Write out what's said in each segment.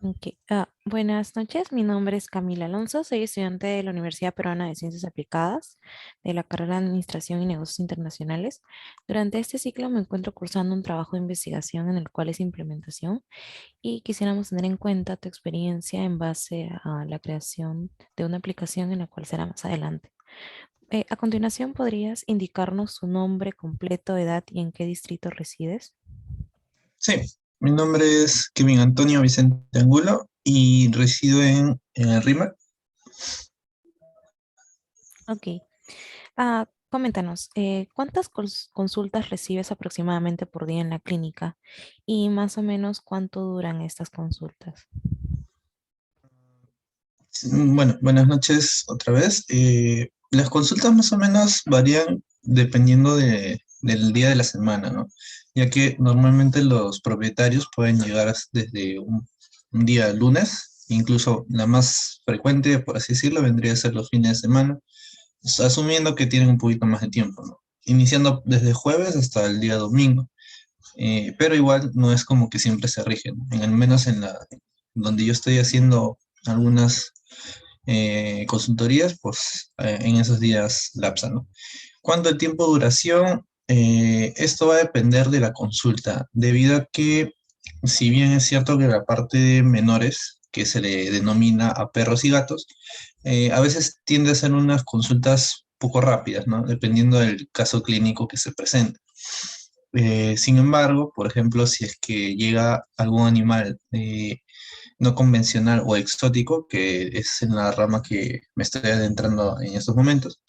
Ok. Buenas noches, mi nombre es Camila Alonso, soy estudiante de la Universidad Peruana de Ciencias Aplicadas, de la carrera de Administración y Negocios Internacionales. Durante este ciclo me encuentro cursando un trabajo de investigación en el cual es implementación y quisiéramos tener en cuenta tu experiencia en base a la creación de una aplicación en la cual será más adelante. A continuación, ¿podrías indicarnos su nombre completo, edad y en qué distrito resides? Sí, mi nombre es Kevin Antonio Vicente Angulo y resido en el RIMAC. Ok. Coméntanos, ¿cuántas consultas recibes aproximadamente por día en la clínica? Y más o menos cuánto duran estas consultas. Bueno, buenas noches otra vez. Las consultas más o menos varían dependiendo del día de la semana, ¿no? Ya que normalmente los propietarios pueden llegar desde un día lunes, incluso la más frecuente, por así decirlo, vendría a ser los fines de semana, asumiendo que tienen un poquito más de tiempo, ¿no? Iniciando desde jueves hasta el día domingo. Pero igual no es como que siempre se rigen, al menos donde yo estoy haciendo algunas consultorías, pues en esos días lapsa, ¿no? ¿Cuánto el tiempo de duración? Esto va a depender de la consulta, debido a que si bien es cierto que la parte de menores, que se le denomina a perros y gatos, a veces tiende a ser unas consultas poco rápidas, ¿no? Dependiendo del caso clínico que se presente. Sin embargo, por ejemplo, si es que llega algún animal no convencional o exótico, que es en la rama que me estoy adentrando en estos momentos,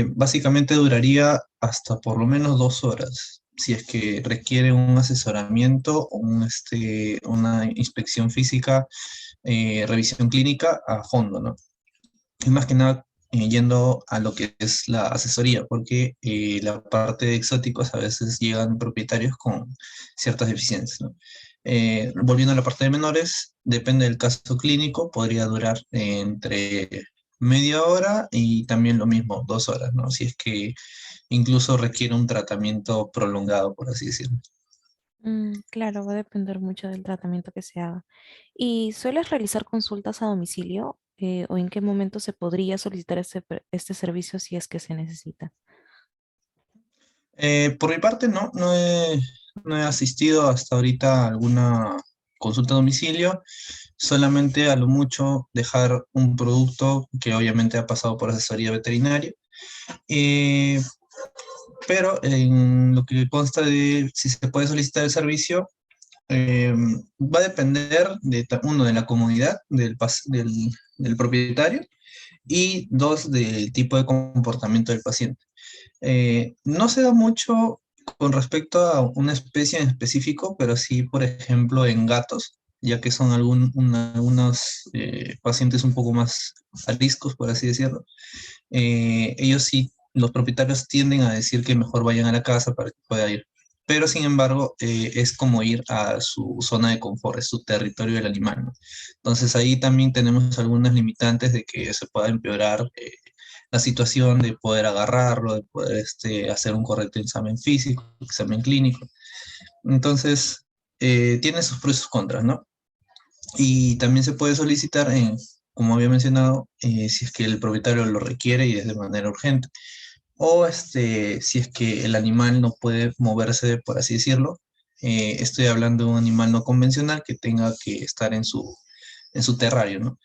básicamente duraría hasta por lo menos 2 horas, si es que requiere un asesoramiento o una inspección física, revisión clínica a fondo, ¿no? Y más que nada yendo a lo que es la asesoría, porque la parte de exóticos a veces llegan propietarios con ciertas deficiencias, ¿no? Volviendo a la parte de menores, depende del caso clínico, podría durar entre media hora y también lo mismo, 2 horas, ¿no? Si es que incluso requiere un tratamiento prolongado, por así decirlo. Claro, va a depender mucho del tratamiento que se haga. ¿Y sueles realizar consultas a domicilio? ¿O en qué momento se podría solicitar este servicio si es que se necesita? Por mi parte, no he asistido hasta ahorita a alguna consulta a domicilio, solamente a lo mucho dejar un producto que obviamente ha pasado por asesoría veterinaria. Eh, pero en lo que consta de si se puede solicitar el servicio, va a depender uno, de la comodidad del propietario y dos, del tipo de comportamiento del paciente. No se da mucho con respecto a una especie en específico, pero sí, por ejemplo, en gatos, ya que son algunos pacientes un poco más ariscos, por así decirlo. Ellos sí, los propietarios tienden a decir que mejor vayan a la casa para que pueda ir. Pero sin embargo, es como ir a su zona de confort, es su territorio del animal, ¿no? Entonces ahí también tenemos algunas limitantes de que se pueda empeorar la situación de poder agarrarlo, de poder hacer un correcto examen físico, examen clínico. Entonces, tiene sus pros y sus contras, ¿no? Y también se puede solicitar, como había mencionado, si es que el propietario lo requiere y es de manera urgente. O si es que el animal no puede moverse, por así decirlo. Estoy hablando de un animal no convencional que tenga que estar en su terrario, ¿no?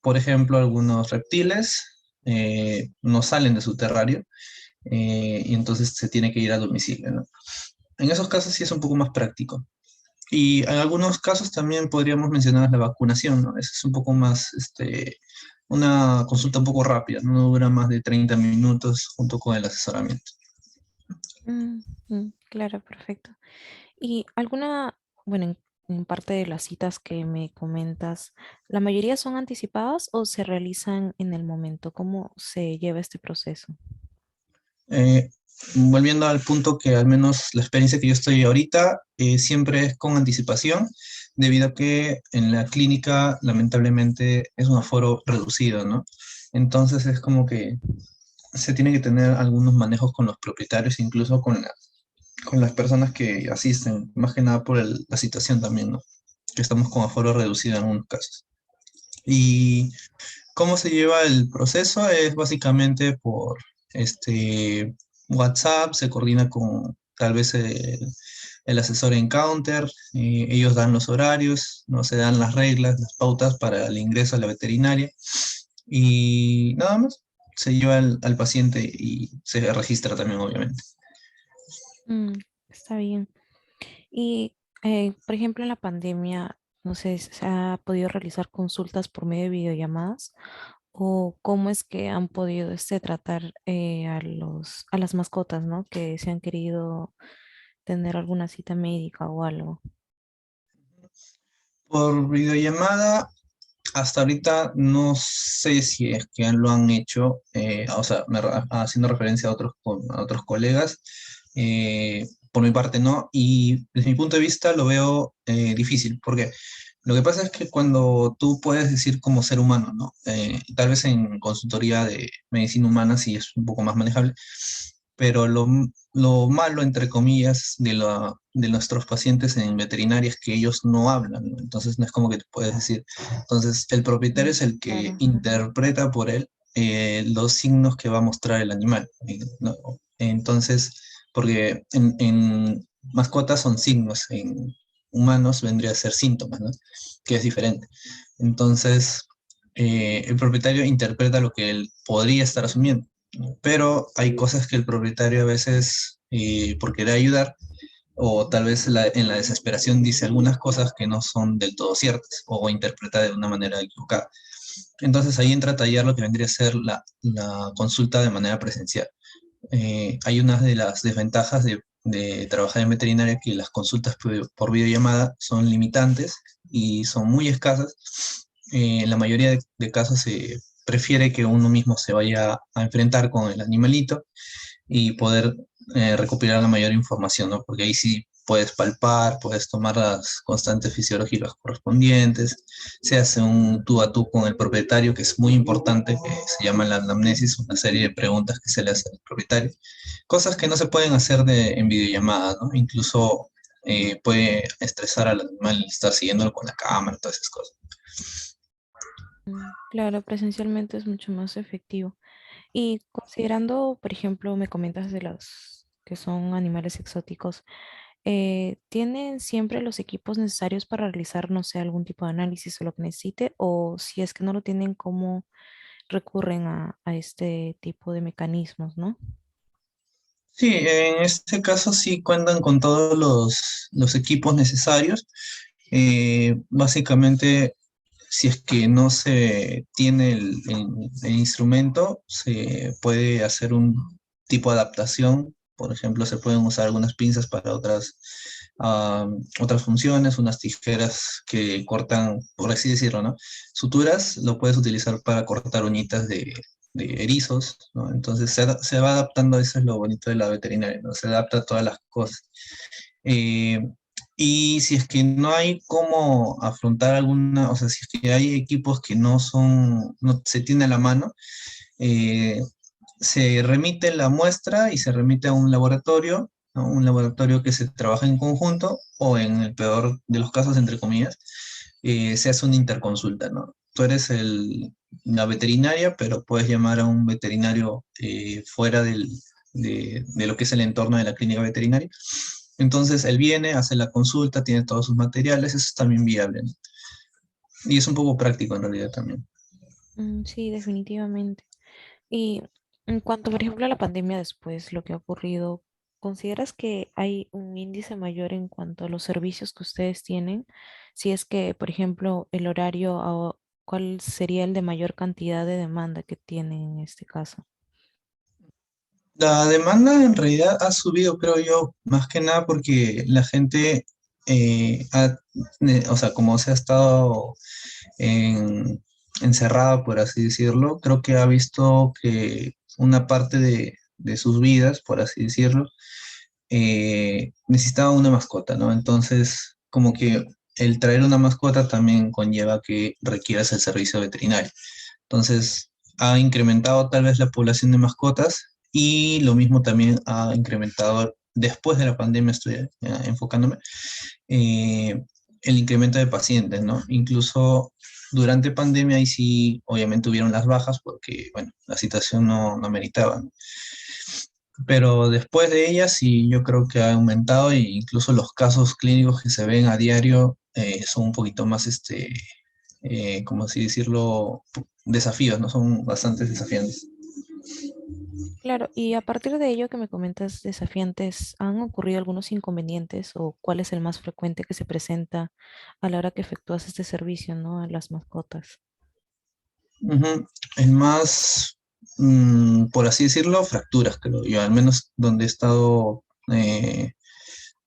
Por ejemplo, algunos reptiles no salen de su terrario y entonces se tiene que ir a domicilio, ¿no? En esos casos sí es un poco más práctico. Y en algunos casos también podríamos mencionar la vacunación, ¿no? Esa es un poco más, una consulta un poco rápida, no dura más de 30 minutos junto con el asesoramiento. Claro, perfecto. ¿Y bueno, en parte de las citas que me comentas, la mayoría son anticipadas o se realizan en el momento? ¿Cómo se lleva este proceso? Eh, Volviendo al punto que al menos la experiencia que yo estoy ahorita siempre es con anticipación, debido a que en la clínica lamentablemente es un aforo reducido, ¿no? Entonces es como que se tiene que tener algunos manejos con los propietarios, incluso con las personas que asisten, más que nada por la situación también, ¿no? que estamos con aforo reducido en algunos casos. ¿Y cómo se lleva el proceso? Es básicamente por este WhatsApp, se coordina con tal vez el asesor en counter, ellos dan los horarios, no se dan las reglas, las pautas para el ingreso a la veterinaria y nada más. Se lleva al paciente y se registra también, obviamente. Mm, está bien. Y, por ejemplo, en la pandemia, no sé, ¿se ha podido realizar consultas por medio de videollamadas? ¿O cómo es que han podido tratar a las mascotas, ¿no? Que se han querido tener alguna cita médica o algo. Por videollamada, hasta ahorita no sé si es que lo han hecho, o sea, haciendo referencia a a otros colegas. Por mi parte no, y desde mi punto de vista lo veo difícil, porque lo que pasa es que cuando tú puedes decir como ser humano, ¿no? Tal vez en consultoría de medicina humana sí es un poco más manejable, pero lo malo, entre comillas, de nuestros pacientes en veterinaria es que ellos no hablan, ¿no? Entonces no es como que te puedes decir. Entonces el propietario Mm, es el que claro. interpreta por él los signos que va a mostrar el animal, ¿no? Entonces, porque en mascotas son signos, en humanos vendría a ser síntomas, ¿no? Que es diferente. Entonces, el propietario interpreta lo que él podría estar asumiendo, ¿no? Pero hay cosas que el propietario a veces, por querer ayudar, o tal vez en la desesperación dice algunas cosas que no son del todo ciertas o interpreta de una manera equivocada. Entonces ahí entra a tallar lo que vendría a ser la consulta de manera presencial. Hay una de las desventajas de trabajar en veterinaria que las consultas por videollamada son limitantes y son muy escasas. En la mayoría de casos se prefiere que uno mismo se vaya a enfrentar con el animalito y poder recopilar la mayor información, ¿no? Porque ahí sí puedes palpar, puedes tomar las constantes fisiológicas correspondientes, se hace un tú a tú con el propietario, que es muy importante, que se llama la anamnesis, una serie de preguntas que se le hace al propietario, cosas que no se pueden hacer en videollamada, ¿no? Incluso puede estresar al animal estar siguiéndolo con la cámara, todas esas cosas. Claro, presencialmente es mucho más efectivo. Y considerando, por ejemplo, me comentas de los que son animales exóticos, ¿tienen siempre los equipos necesarios para realizar, no sé, algún tipo de análisis o lo que necesite? O si es que no lo tienen, ¿cómo recurren a este tipo de mecanismos, ¿no? Sí, en este caso sí cuentan con todos los equipos necesarios. Básicamente, si es que no se tiene el instrumento, se puede hacer un tipo de adaptación. Por ejemplo, se pueden usar algunas pinzas para otras funciones, unas tijeras que cortan, por así decirlo, ¿no? Suturas, lo puedes utilizar para cortar uñitas de erizos, ¿no? Entonces se va adaptando, eso es lo bonito de la veterinaria, ¿no? Se adapta a todas las cosas. Eh, y si es que no hay cómo afrontar alguna, o sea, si es que hay equipos que no se tiene a la mano, eh, se remite la muestra y se remite a un laboratorio, ¿no? Un laboratorio que se trabaja en conjunto o en el peor de los casos, entre comillas, se hace una interconsulta, ¿no? Tú eres la veterinaria, pero puedes llamar a un veterinario fuera de lo que es el entorno de la clínica veterinaria. Entonces él viene, hace la consulta, tiene todos sus materiales, eso es también viable, ¿no? Y es un poco práctico en realidad también. Sí, definitivamente. Y en cuanto, por ejemplo, a la pandemia después, lo que ha ocurrido, ¿consideras que hay un índice mayor en cuanto a los servicios que ustedes tienen? Si es que, por ejemplo, el horario, ¿cuál sería el de mayor cantidad de demanda que tienen en este caso? La demanda en realidad ha subido, creo yo, más que nada porque la gente, o sea, como se ha estado encerrada, por así decirlo, creo que ha visto que una parte de sus vidas, por así decirlo, necesitaba una mascota, ¿no? Entonces, como que el traer una mascota también conlleva que requieras el servicio veterinario. Entonces, ha incrementado tal vez la población de mascotas y lo mismo también ha incrementado después de la pandemia, estoy enfocándome, el incremento de pacientes, ¿no? Incluso durante pandemia ahí sí, obviamente hubieron las bajas porque, bueno, la situación no meritaba, ¿no? Pero después de ella sí, yo creo que ha aumentado e incluso los casos clínicos que se ven a diario son un poquito más, como así decirlo, desafíos, ¿no? Son bastante desafiantes. Claro, y a partir de ello que me comentas desafiantes, ¿han ocurrido algunos inconvenientes o cuál es el más frecuente que se presenta a la hora que efectúas este servicio, ¿no? A las mascotas. Ujú. El más, por así decirlo, fracturas, creo yo, al menos donde he estado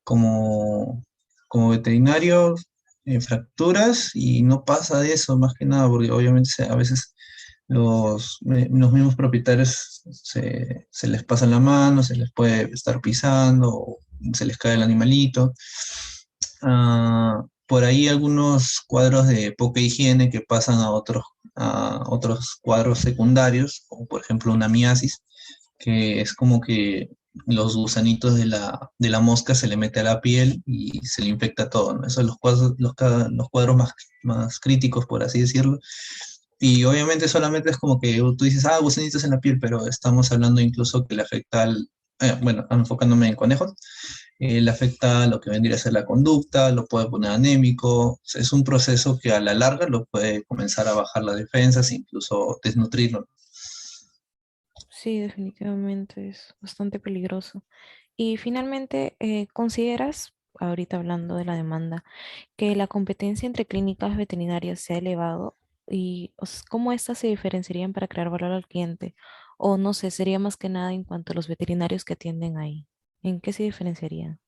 como, como veterinario, fracturas y no pasa de eso más que nada, porque obviamente a veces los mismos propietarios se les pasa la mano, se les puede estar pisando, o se les cae el animalito. Por ahí algunos cuadros de poca higiene que pasan a otros cuadros secundarios, como por ejemplo una miasis, que es como que los gusanitos de la mosca se le mete a la piel y se le infecta todo, ¿no? Esos son los cuadros más críticos, por así decirlo. Y obviamente solamente es como que tú dices, gusanitos en la piel, pero estamos hablando incluso que le afecta bueno, enfocándome en conejos, le afecta a lo que vendría a ser la conducta, lo puede poner anémico. Es un proceso que a la larga lo puede comenzar a bajar las defensas, incluso desnutrirlo. Sí, definitivamente es bastante peligroso. Y finalmente, ¿consideras, ahorita hablando de la demanda, que la competencia entre clínicas veterinarias se ha elevado y cómo éstas se diferenciarían para crear valor al cliente? O no sé, sería más que nada en cuanto a los veterinarios que atienden ahí. ¿En qué se diferenciarían?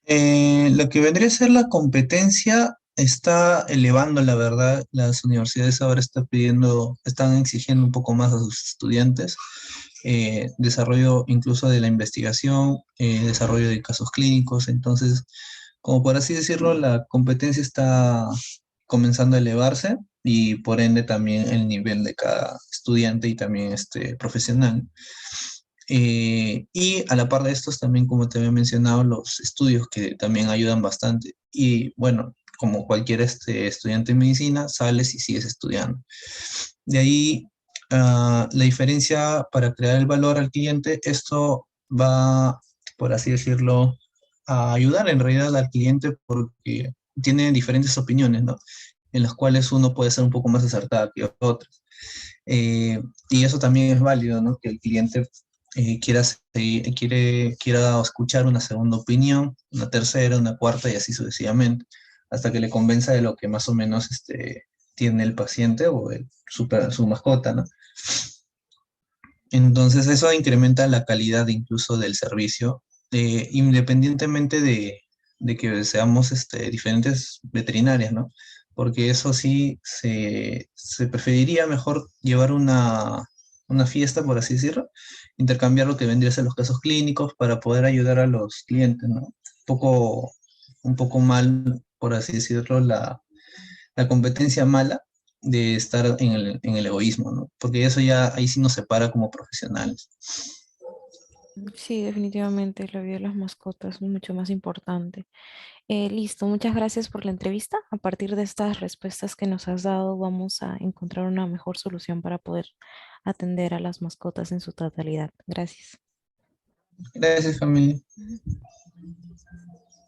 Lo que vendría a ser la competencia está elevando, la verdad. Las universidades ahora están exigiendo un poco más a sus estudiantes, desarrollo incluso de la investigación, desarrollo de casos clínicos. Entonces, como por así decirlo, la competencia está comenzando a elevarse y por ende también el nivel de cada estudiante y también este profesional. Y a la par de estos también, como te había mencionado, los estudios que también ayudan bastante. Y bueno, como cualquier estudiante de medicina, sales y sigues estudiando. De ahí, la diferencia para crear el valor al cliente, esto va, por así decirlo, a ayudar en realidad al cliente porque tiene diferentes opiniones, ¿no? En las cuales uno puede ser un poco más acertada que otras. Y eso también es válido, ¿no? Que el cliente quiera escuchar una segunda opinión, una tercera, una cuarta y así sucesivamente, hasta que le convenza de lo que más o menos tiene el paciente o su mascota, ¿no? Entonces eso incrementa la calidad incluso del servicio, independientemente de que seamos diferentes veterinarias, ¿no? Porque eso sí, se preferiría mejor llevar una fiesta, por así decirlo, intercambiar lo que vendría a ser los casos clínicos para poder ayudar a los clientes, ¿no? Un poco mal, por así decirlo, la competencia mala de estar en el egoísmo, ¿no? Porque eso ya ahí sí nos separa como profesionales. Sí, definitivamente la vida de las mascotas es mucho más importante. Listo, muchas gracias por la entrevista. A partir de estas respuestas que nos has dado, vamos a encontrar una mejor solución para poder atender a las mascotas en su totalidad. Gracias. Gracias, familia. Ujú.